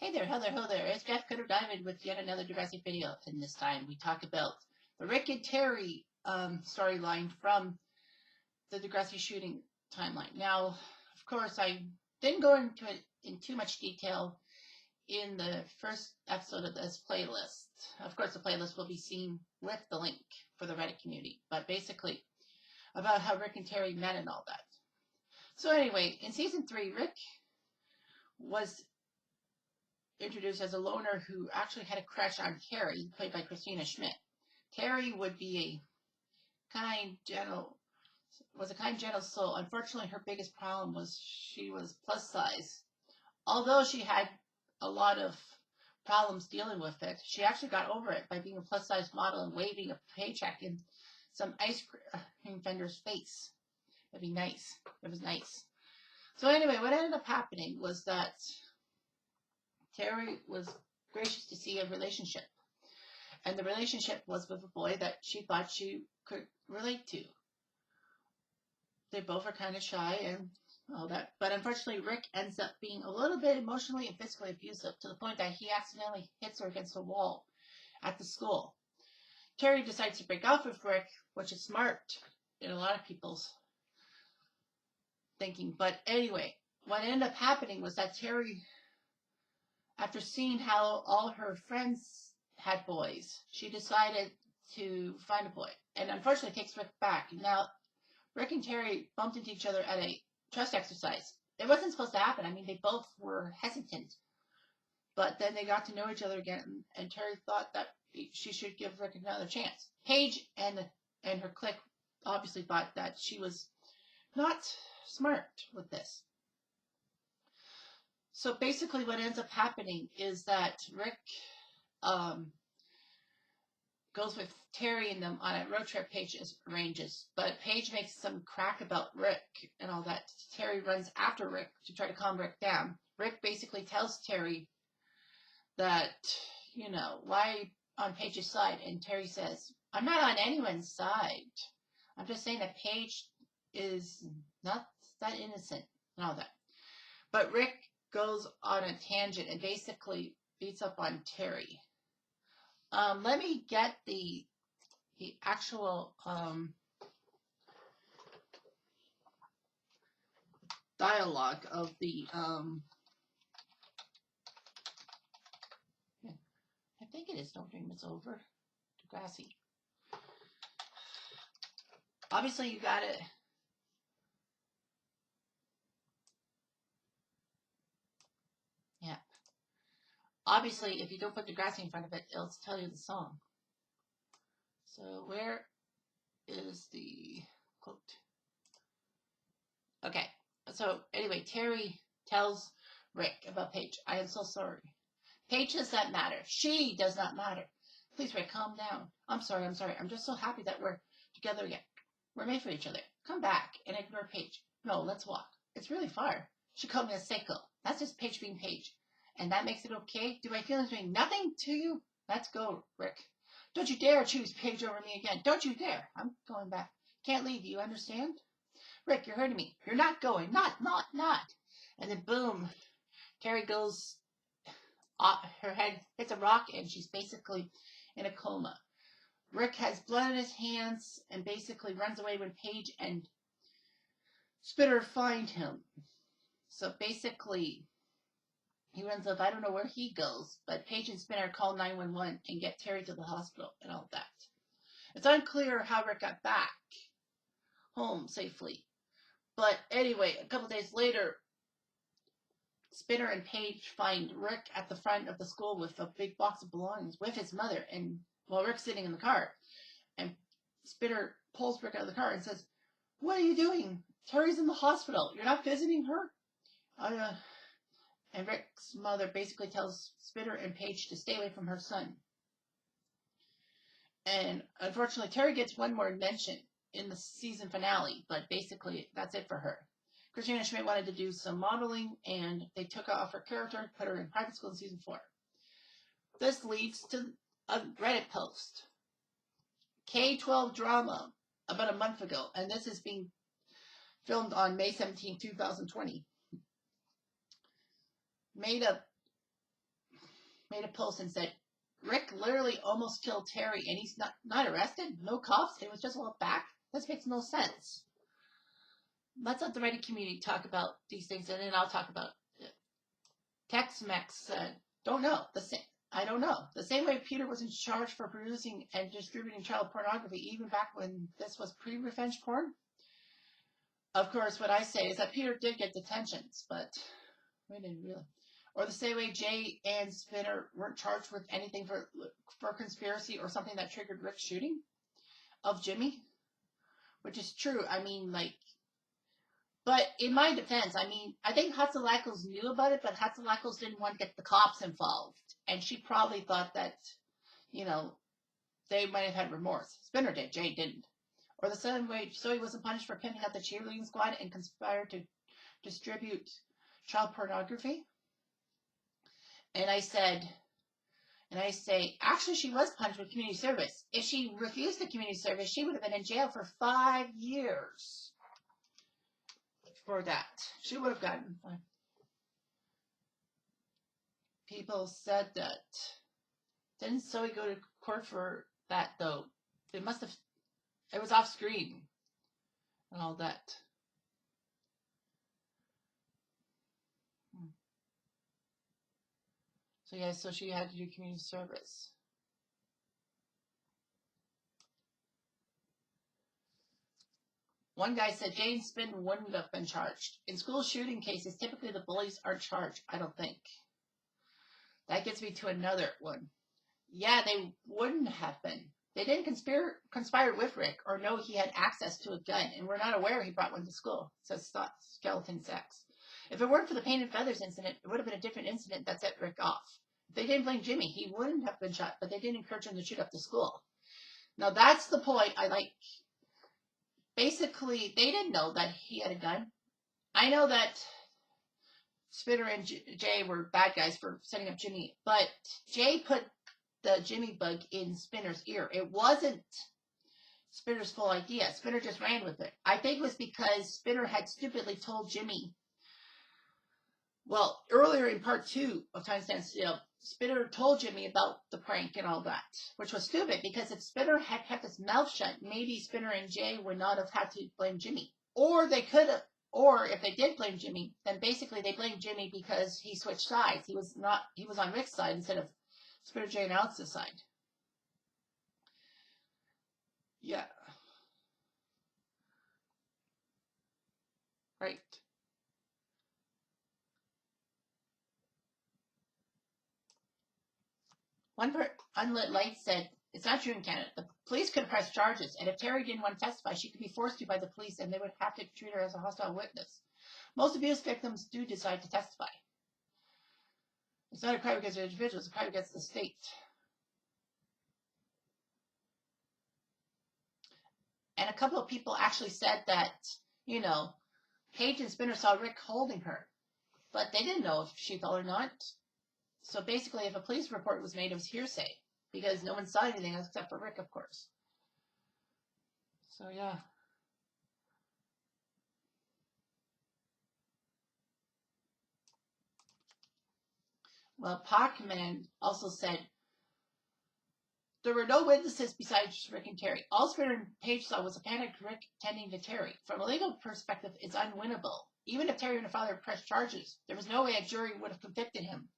Hey there, hello there. It's Jeff Cutter Diamond with yet another Degrassi video. And this time we talk about the Rick and Terri storyline from the Degrassi shooting timeline. Now, of course, I didn't go into it in too much detail in the first episode of this playlist. Of course, the playlist will be seen with the link for the Reddit community, but basically about how Rick and Terri met and all that. So anyway, in season 3, Rick was introduced as a loner who actually had a crush on Terri, played by Christina Schmidt. Terri would be was a kind, gentle soul. Unfortunately, her biggest problem was she was plus size. Although she had a lot of problems dealing with it, she actually got over it by being a plus size model and waving a paycheck in some ice cream vendor's face. It'd be nice. It was nice. So anyway, what ended up happening was that Terri was gracious to see a relationship. And the relationship was with a boy that she thought she could relate to. They both are kind of shy and all that. But unfortunately, Rick ends up being a little bit emotionally and physically abusive to the point that he accidentally hits her against a wall at the school. Terri decides to break off with Rick, which is smart in a lot of people's thinking. But anyway, what ended up happening was that Terri, after seeing how all her friends had boys, she decided to find a boy. And unfortunately takes Rick back. Now, Rick and Terri bumped into each other at a trust exercise. It wasn't supposed to happen. I mean, they both were hesitant. But then they got to know each other again, and Terri thought that she should give Rick another chance. Paige and her clique obviously thought that she was not smart with this. So basically what ends up happening is that Rick goes with Terri and them on a road trip Paige arranges. But Paige makes some crack about Rick and all that. Terri runs after Rick to try to calm Rick down. Rick basically tells Terri that, why on Paige's side? And Terri says, I'm not on anyone's side. I'm just saying that Paige is not that innocent and all that. But Rick goes on a tangent and basically beats up on Terri. Let me get the actual dialogue of the I think it is No Dream Is Over. Degrassi. Obviously you got it. Yeah. Obviously, if you don't put Degrassi in front of it, it'll tell you the song. So where is the quote? Okay. So anyway, Terri tells Rick about Paige. I am so sorry. Paige does not matter. She does not matter. Please, Rick, calm down. I'm sorry. I'm just so happy that we're together again. We're made for each other. Come back and ignore Paige. No, let's walk. It's really far. She called me a psycho. That's just Paige being Paige. And that makes it okay? Do my feelings mean nothing to you? Let's go, Rick. Don't you dare choose Paige over me again. Don't you dare. I'm going back. Can't leave, you understand? Rick, you're hurting me. You're not going. Not. And then boom, Terri goes, her head hits a rock and she's basically in a coma. Rick has blood on his hands and basically runs away when Paige and Spitter find him. So basically, he runs up. I don't know where he goes, but Paige and Spinner call 911 and get Terri to the hospital and all that. It's unclear how Rick got back home safely. But anyway, a couple days later, Spinner and Paige find Rick at the front of the school with a big box of belongings with his mother, and while Rick's sitting in the car, and Spinner pulls Rick out of the car and says, "What are you doing? Terry's in the hospital. You're not visiting her?" And Rick's mother basically tells Spinner and Paige to stay away from her son. And unfortunately, Terri gets one more mention in the season finale, but basically that's it for her. Christina Schmidt wanted to do some modeling, and they took her off her character, put her in private school in season 4. This leads to a Reddit post. K-12 drama about a month ago, and this is being filmed on May 17, 2020. Made up made a post and said, Rick literally almost killed Terri and he's not arrested? No cops? It was just a look back? This makes no sense. Let's let the Reddit community talk about these things, and then I'll talk about it. Tex-Mex said, don't know. I don't know. The same way Peter was in charge for producing and distributing child pornography, even back when this was pre-revenge porn. Of course, what I say is that Peter did get detentions, but we didn't really. Or the same way Jay and Spinner weren't charged with anything for conspiracy or something that triggered Rick's shooting of Jimmy, which is true. I mean, like, but in my defense, I mean, I think Hatzalakos knew about it, but Hatzalakos didn't want to get the cops involved. And she probably thought that, you know, they might have had remorse. Spinner did, Jay didn't. Or the same way, so he wasn't punished for pimping out the cheerleading squad and conspired to distribute child pornography. And I say, actually, she was punished with community service. If she refused the community service, she would have been in jail for 5 years for that. She would have gotten fine. People said that. Didn't Zoe go to court for that, though? It was off screen and all that. So, yeah, so she had to do community service. One guy said Jane Spin wouldn't have been charged. In school shooting cases, typically the bullies aren't charged, I don't think. That gets me to another one. Yeah, they wouldn't have been. They didn't conspire with Rick or know he had access to a gun, and we're not aware he brought one to school, says Skeleton Sex. If it weren't for the paint and feathers incident, it would have been a different incident that set Rick off. If they didn't blame Jimmy, he wouldn't have been shot, but they didn't encourage him to shoot up the school. Now, that's the point I like. Basically, they didn't know that he had a gun. I know that Spinner and Jay were bad guys for setting up Jimmy, but Jay put the Jimmy bug in Spinner's ear. It wasn't Spinner's full idea. Spinner just ran with it. I think it was because Spinner had stupidly told Jimmy. Well, earlier in part 2 of Time Stands Still, Spinner told Jimmy about the prank and all that, which was stupid because if Spinner had kept his mouth shut, maybe Spinner and Jay would not have had to blame Jimmy. Or they could have, or if they did blame Jimmy, then basically they blamed Jimmy because he switched sides. He was on Rick's side instead of Spinner, Jay, and Alex's side. Yeah. Right. One unlit light said, it's not true in Canada. The police could press charges, and if Terri didn't want to testify, she could be forced to by the police, and they would have to treat her as a hostile witness. Most abuse victims do decide to testify. It's not a crime against the individual, it's a crime against the state. And a couple of people actually said that, you know, Paige and Spinner saw Rick holding her, but they didn't know if she fell or not. So basically, if a police report was made, it was hearsay, because no one saw anything except for Rick, of course. So, yeah. Well, Pacman also said, there were no witnesses besides Rick and Terri. All Spinner and Paige saw was a panicked Rick tending to Terri. From a legal perspective, it's unwinnable. Even if Terri and her father pressed charges, there was no way a jury would have convicted him.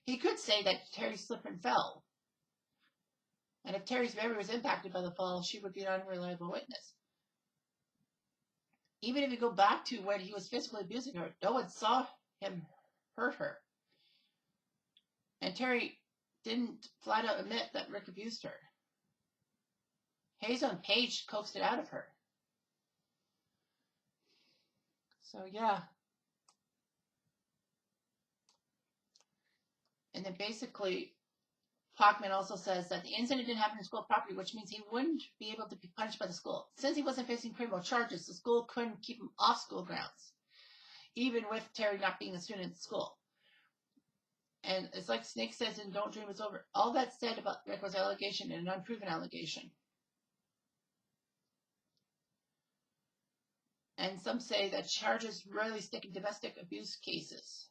He could say that Terri slipped and fell. And if Terry's memory was impacted by the fall, she would be an unreliable witness. Even if you go back to when he was physically abusing her, no one saw him hurt her. And Terri didn't flat out admit that Rick abused her. Hazel and Paige coaxed it out of her. So, yeah. And then basically, Pacman also says that the incident didn't happen in school property, which means he wouldn't be able to be punished by the school. Since he wasn't facing criminal charges, the school couldn't keep him off school grounds, even with Terri not being a student at school. And it's like Snake says in Don't Dream It's Over. All that said about Rick was allegation and an unproven allegation. And some say that charges rarely stick in domestic abuse cases.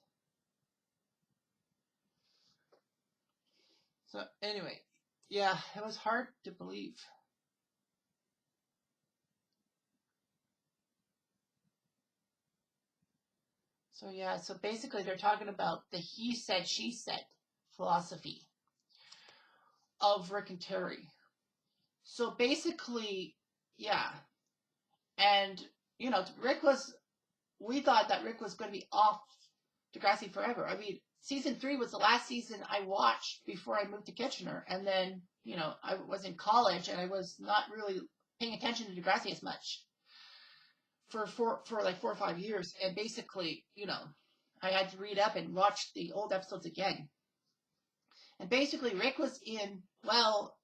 So anyway, yeah, it was hard to believe. So yeah, so basically they're talking about the he said, she said philosophy of Rick and Terri. So basically, yeah. And, we thought that Rick was going to be off Degrassi forever. I mean, season 3 was the last season I watched before I moved to Kitchener. And then, I was in college and I was not really paying attention to Degrassi as much for like 4 or 5 years. And basically, I had to read up and watch the old episodes again. And basically, Rick was in, well,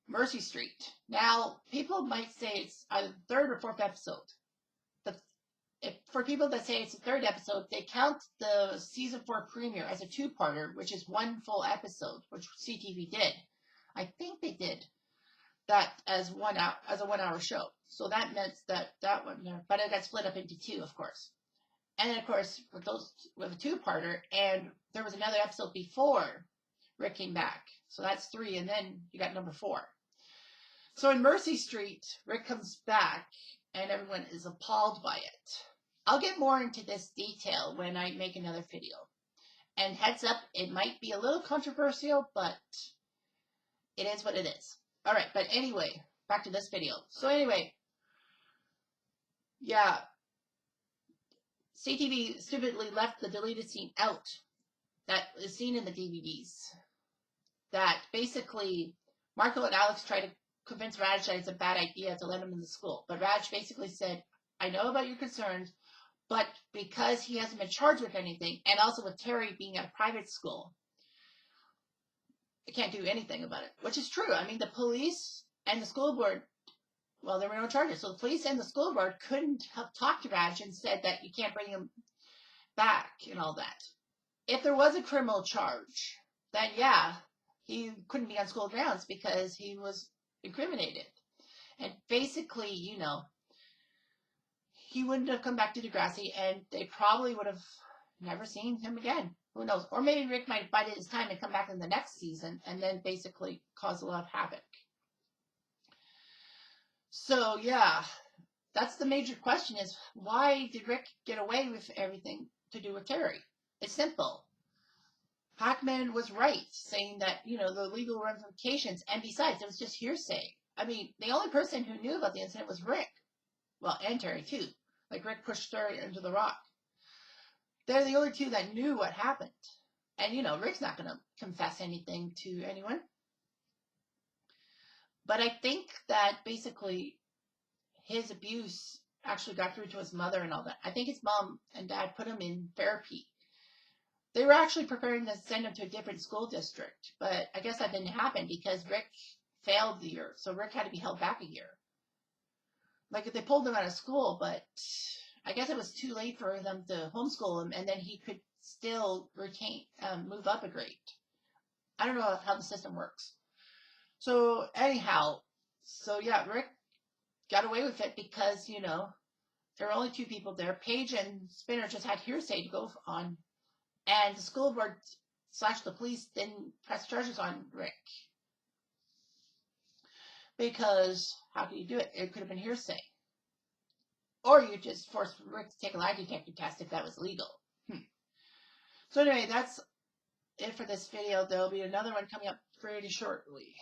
Mercy Street. Now, people might say it's a third or fourth episode. But for people that say it's the third episode, they count the season 4 premiere as a two-parter, which is one full episode, which CTV did. I think they did that as a 1 hour show. So that meant that one, but it got split up into two, of course. And then, of course, with a two-parter, and there was another episode before Rick came back. So that's 3, and then you got number 4. So in Mercy Street, Rick comes back, and everyone is appalled by it. I'll get more into this detail when I make another video. And heads up, it might be a little controversial, but it is what it is. All right, but anyway, back to this video. So anyway, yeah, CTV stupidly left the deleted scene out that is seen in the DVDs. That basically Marco and Alex try to convince Raj that it's a bad idea to let him in the school. But Raj basically said, I know about your concerns, but because he hasn't been charged with anything, and also with Terri being at a private school, I can't do anything about it, which is true. I mean, the police and the school board, well, there were no charges. So the police and the school board couldn't have talked to Raj and said that you can't bring him back and all that. If there was a criminal charge, then yeah, he couldn't be on school grounds because he was incriminated. And basically, he wouldn't have come back to Degrassi, and they probably would have never seen him again. Who knows? Or maybe Rick might bide his time and come back in the next season and then basically cause a lot of havoc. So, yeah, that's the major question is, why did Rick get away with everything to do with Terri? It's simple. Hackman was right, saying that, the legal ramifications, and besides, it was just hearsay. I mean, the only person who knew about the incident was Rick. Well, and Terri, too. Like, Rick pushed Terri into the rock. They're the only two that knew what happened. And, Rick's not going to confess anything to anyone. But I think that basically his abuse actually got through to his mother and all that. I think his mom and dad put him in therapy. They were actually preparing to send him to a different school district. But I guess that didn't happen because Rick failed the year. So Rick had to be held back a year. Like, if they pulled him out of school, but I guess it was too late for them to homeschool him, and then he could still move up a grade. I don't know how the system works. So anyhow, yeah, Rick got away with it because, there were only two people there. Paige and Spinner just had hearsay to go on, and the school board / the police didn't press charges on Rick. Because how could you do it? It could have been hearsay. Or you just forced Rick to take a lie detector test if that was legal. So anyway, that's it for this video. There'll be another one coming up pretty shortly.